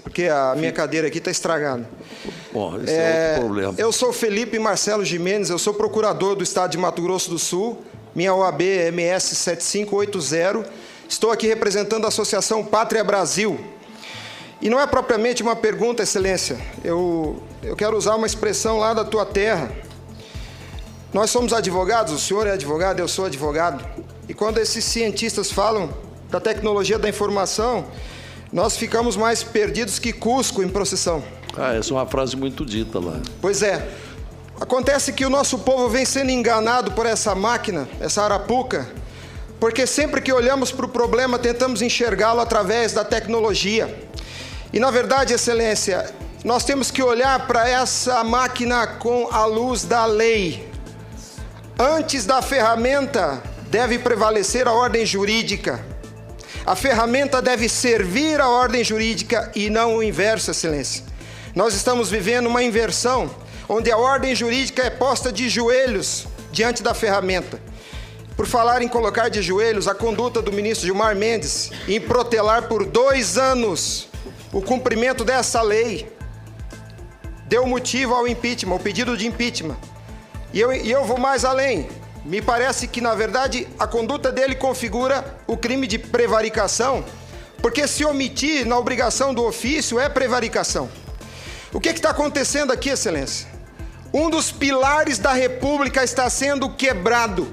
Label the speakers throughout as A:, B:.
A: Porque a minha cadeira aqui está estragada.
B: Bom, esse é outro problema.
A: Eu sou Felipe Marcelo Gimenez, eu sou procurador do Estado de Mato Grosso do Sul, minha OAB é MS 7580, estou aqui representando a Associação Pátria Brasil. E não é propriamente uma pergunta, Excelência, eu quero usar uma expressão lá da tua terra. Nós somos advogados, o senhor é advogado, eu sou advogado, e quando esses cientistas falam da tecnologia da informação, nós ficamos mais perdidos que Cusco em procissão.
B: Essa é uma frase muito dita lá.
A: Pois é. Acontece que o nosso povo vem sendo enganado por essa máquina, essa arapuca, porque sempre que olhamos para o problema, tentamos enxergá-lo através da tecnologia. E, na verdade, Excelência, nós temos que olhar para essa máquina com a luz da lei. Antes da ferramenta, deve prevalecer a ordem jurídica. A ferramenta deve servir à ordem jurídica e não o inverso, Excelência. Nós estamos vivendo uma inversão, onde a ordem jurídica é posta de joelhos diante da ferramenta. Por falar em colocar de joelhos, a conduta do ministro Gilmar Mendes em protelar por 2 anos o cumprimento dessa lei deu motivo ao impeachment, ao pedido de impeachment. E eu vou mais além. Me parece que, na verdade, a conduta dele configura o crime de prevaricação, porque se omitir na obrigação do ofício é prevaricação. O que está acontecendo aqui, Excelência? Um dos pilares da República está sendo quebrado.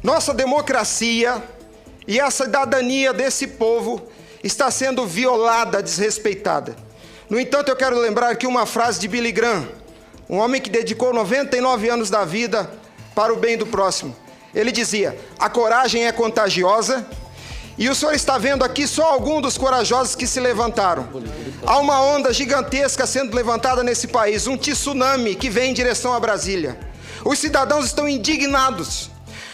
A: Nossa democracia e a cidadania desse povo está sendo violada, desrespeitada. No entanto, eu quero lembrar aqui uma frase de Billy Graham, um homem que dedicou 99 anos da vida para o bem do próximo. Ele dizia: a coragem é contagiosa, e o senhor está vendo aqui só alguns dos corajosos que se levantaram. Há uma onda gigantesca sendo levantada nesse país, um tsunami que vem em direção a Brasília. Os cidadãos estão indignados.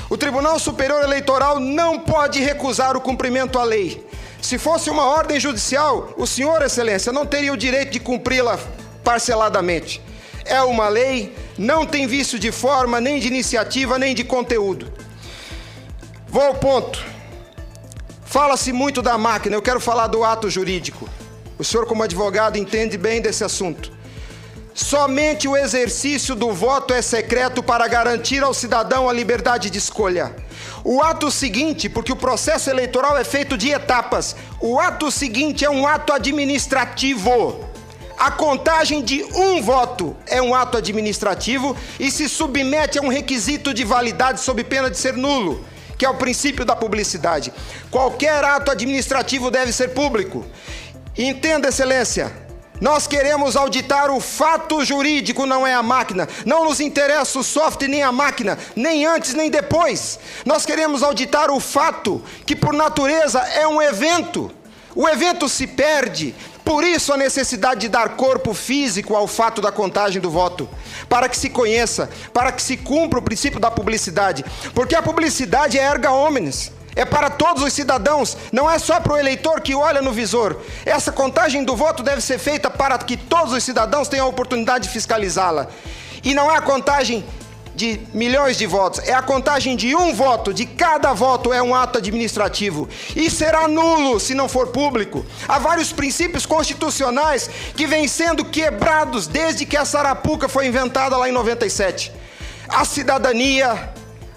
A: O Tribunal Superior Eleitoral não pode recusar o cumprimento à lei. Se fosse uma ordem judicial, o senhor, Excelência, não teria o direito de cumpri-la parceladamente. É uma lei, não tem vício de forma, nem de iniciativa, nem de conteúdo. Vou ao ponto. Fala-se muito da máquina, eu quero falar do ato jurídico. O senhor, como advogado, entende bem desse assunto. Somente o exercício do voto é secreto para garantir ao cidadão a liberdade de escolha. O ato seguinte, porque o processo eleitoral é feito de etapas, o ato seguinte é um ato administrativo. A contagem de um voto é um ato administrativo e se submete a um requisito de validade sob pena de ser nulo, que é o princípio da publicidade. Qualquer ato administrativo deve ser público. Entenda, Excelência, nós queremos auditar o fato jurídico, não é a máquina. Não nos interessa o software nem a máquina, nem antes nem depois. Nós queremos auditar o fato, que por natureza é um evento. O evento se perde. Por isso a necessidade de dar corpo físico ao fato da contagem do voto, para que se conheça, para que se cumpra o princípio da publicidade, porque a publicidade é erga omnes, é para todos os cidadãos, não é só para o eleitor que olha no visor. Essa contagem do voto deve ser feita para que todos os cidadãos tenham a oportunidade de fiscalizá-la. E não é a contagem de milhões de votos, é a contagem de um voto, de cada voto é um ato administrativo, e será nulo se não for público. Há vários princípios constitucionais que vêm sendo quebrados desde que a Arapuca foi inventada lá em 97. A cidadania,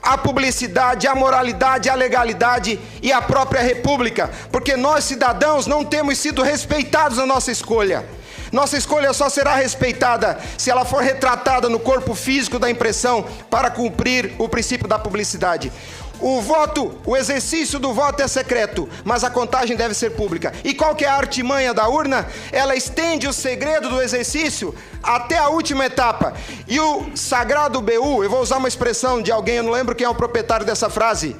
A: a publicidade, a moralidade, a legalidade e a própria república, porque nós cidadãos não temos sido respeitados na nossa escolha. Nossa escolha só será respeitada se ela for retratada no corpo físico da impressão para cumprir o princípio da publicidade. O exercício do voto é secreto, mas a contagem deve ser pública. E qual que é a artimanha da urna? Ela estende o segredo do exercício até a última etapa. E o sagrado BU, eu vou usar uma expressão de alguém, eu não lembro quem é o proprietário dessa frase.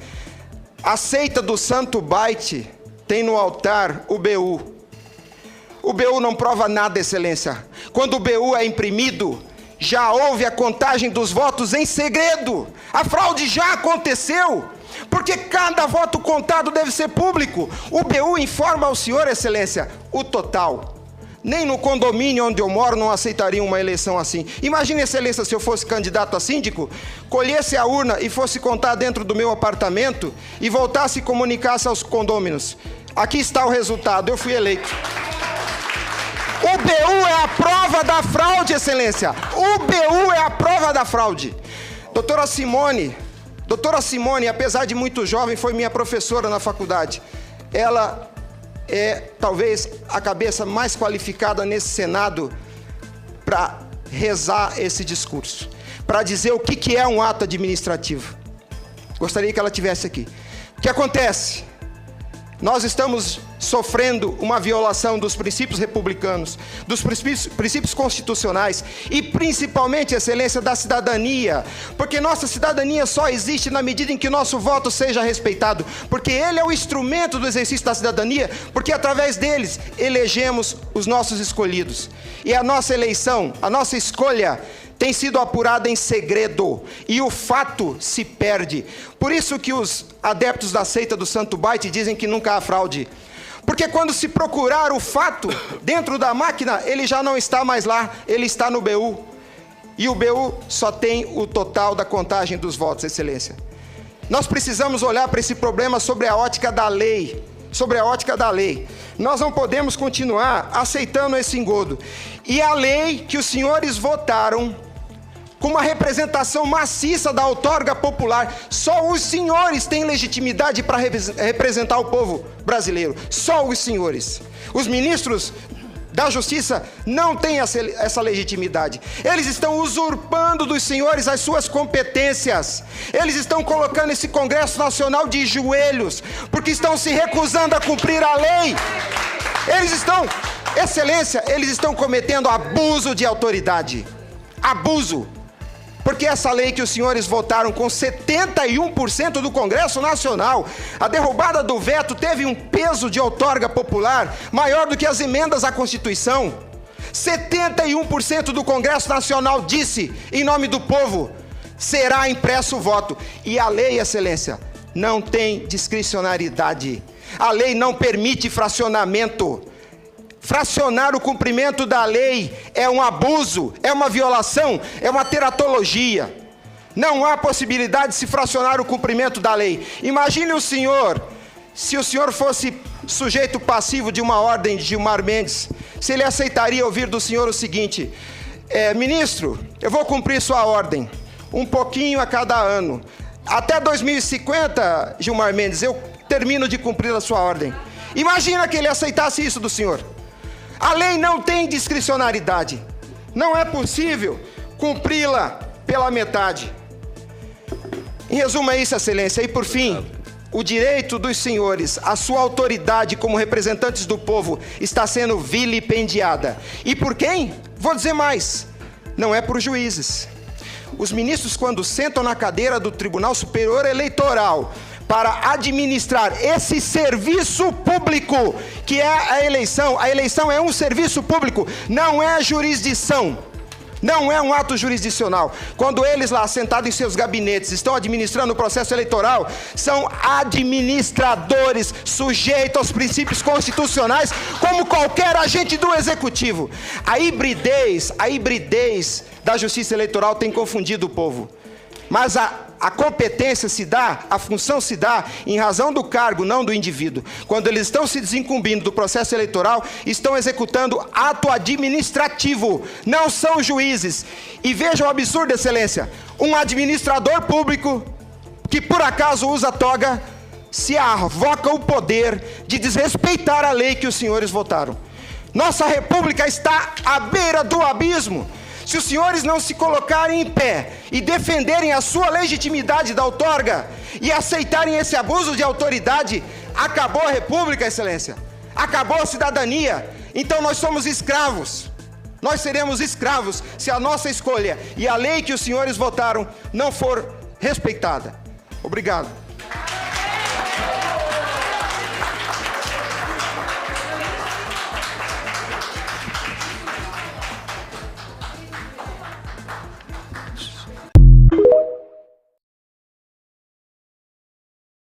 A: A seita do santo byte tem no altar o BU. O BU não prova nada, Excelência. Quando o BU é imprimido, já houve a contagem dos votos em segredo. A fraude já aconteceu, porque cada voto contado deve ser público. O BU informa ao senhor, Excelência, o total. Nem no condomínio onde eu moro não aceitaria uma eleição assim. Imagine, Excelência, se eu fosse candidato a síndico, colhesse a urna e fosse contar dentro do meu apartamento e voltasse e comunicasse aos condôminos. Aqui está o resultado, eu fui eleito. O BU é a prova da fraude, Excelência. O BU é a prova da fraude. Doutora Simone, apesar de muito jovem, foi minha professora na faculdade. Ela é talvez a cabeça mais qualificada nesse Senado para rezar esse discurso, para dizer o que é um ato administrativo. Gostaria que ela estivesse aqui. O que acontece? Nós estamos sofrendo uma violação dos princípios republicanos, dos princípios constitucionais e principalmente, Excelência, da cidadania, porque nossa cidadania só existe na medida em que nosso voto seja respeitado, porque ele é o instrumento do exercício da cidadania, porque através deles elegemos os nossos escolhidos. E a nossa eleição, a nossa escolha tem sido apurada em segredo e o fato se perde. Por isso que os adeptos da seita do Santo Baite dizem que nunca há fraude. Porque quando se procurar o fato dentro da máquina, ele já não está mais lá, ele está no BU. E o BU só tem o total da contagem dos votos, Excelência. Nós precisamos olhar para esse problema sobre a ótica da lei. Sobre a ótica da lei. Nós não podemos continuar aceitando esse engodo. E a lei que os senhores votaram, com uma representação maciça da outorga popular, só os senhores têm legitimidade para representar o povo brasileiro. Só os senhores. Os ministros da Justiça não têm essa legitimidade. Eles estão usurpando dos senhores as suas competências. Eles estão colocando esse Congresso Nacional de joelhos, porque estão se recusando a cumprir a lei. Excelência, eles estão cometendo abuso de autoridade. Abuso. Porque essa lei que os senhores votaram com 71% do Congresso Nacional, a derrubada do veto teve um peso de outorga popular maior do que as emendas à Constituição. 71% do Congresso Nacional disse, em nome do povo, será impresso o voto. E a lei, Excelência, não tem discricionariedade. A lei não permite fracionamento. Fracionar o cumprimento da lei é um abuso, é uma violação, é uma teratologia. Não há possibilidade de se fracionar o cumprimento da lei. Imagine o senhor, se o senhor fosse sujeito passivo de uma ordem de Gilmar Mendes, se ele aceitaria ouvir do senhor o seguinte: ministro, eu vou cumprir sua ordem, um pouquinho a cada ano. Até 2050, Gilmar Mendes, eu termino de cumprir a sua ordem. Imagina que ele aceitasse isso do senhor. A lei não tem discricionariedade. Não é possível cumpri-la pela metade. Em resumo é isso, Excelência. E por fim, o direito dos senhores, a sua autoridade como representantes do povo está sendo vilipendiada. E por quem? Vou dizer mais. Não é por juízes. Os ministros, quando sentam na cadeira do Tribunal Superior Eleitoral para administrar esse serviço público, que é a eleição é um serviço público, não é jurisdição, não é um ato jurisdicional. Quando eles lá, sentados em seus gabinetes, estão administrando o processo eleitoral, são administradores sujeitos aos princípios constitucionais, como qualquer agente do executivo. A hibridez da justiça eleitoral tem confundido o povo. Mas a competência se dá, a função se dá em razão do cargo, não do indivíduo. Quando eles estão se desincumbindo do processo eleitoral, estão executando ato administrativo, não são juízes. E veja o absurdo, Excelência, um administrador público que por acaso usa toga, se arvoca o poder de desrespeitar a lei que os senhores votaram. Nossa república está à beira do abismo. Se os senhores não se colocarem em pé e defenderem a sua legitimidade da outorga e aceitarem esse abuso de autoridade, acabou a república, Excelência. Acabou a cidadania. Então nós somos escravos. Nós seremos escravos se a nossa escolha e a lei que os senhores votaram não for respeitada. Obrigado.